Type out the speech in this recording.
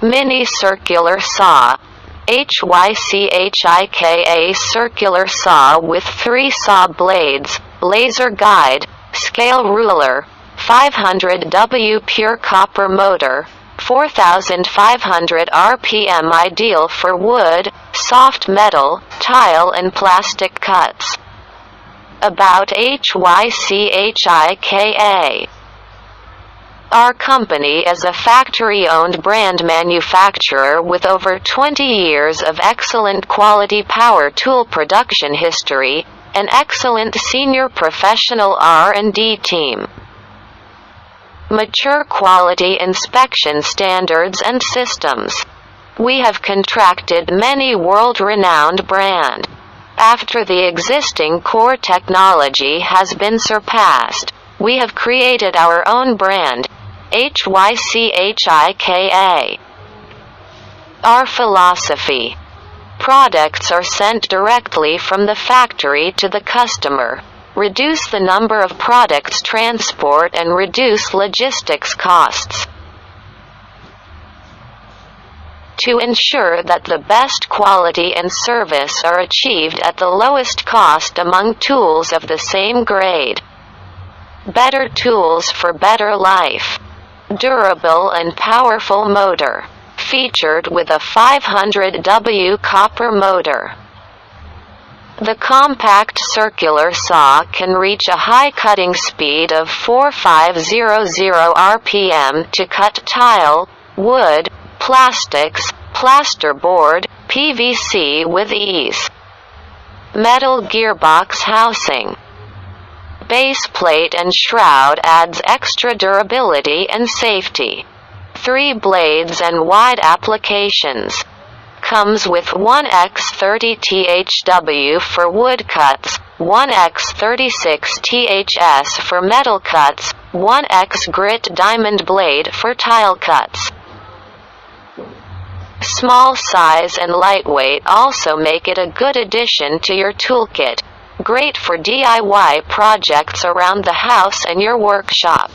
Mini circular saw. HYCHIKA circular saw with 3 saw blades, laser guide, scale ruler, 500W pure copper motor, 4,500 RPM, ideal for wood, soft metal, tile and plastic cuts. About HYCHIKA. Our company is a factory-owned brand manufacturer with over 20 years of excellent quality power tool production history, an excellent senior professional R&D team, mature quality inspection standards and systems. We have contracted many world-renowned brands. After the existing core technology has been surpassed, we have created our own brand, HYCHIKA. Our philosophy. Products are sent directly from the factory to the customer. Reduce the number of products transport and reduce logistics costs. To ensure that the best quality and service are achieved at the lowest cost among tools of the same grade. Better tools for better life. Durable and powerful motor. Featured with a 500W copper motor. The compact circular saw can reach a high cutting speed of 4,500 RPM to cut tile, wood, plastics, plasterboard, PVC with ease. Metal gearbox housing. Base plate and shroud adds extra durability and safety. 3 blades and wide applications. Comes with 1x30 THW for wood cuts, 1x36 THS for metal cuts, 1x grit diamond blade for tile cuts. Small size and lightweight also make it a good addition to your toolkit. Great for DIY projects around the house and your workshop.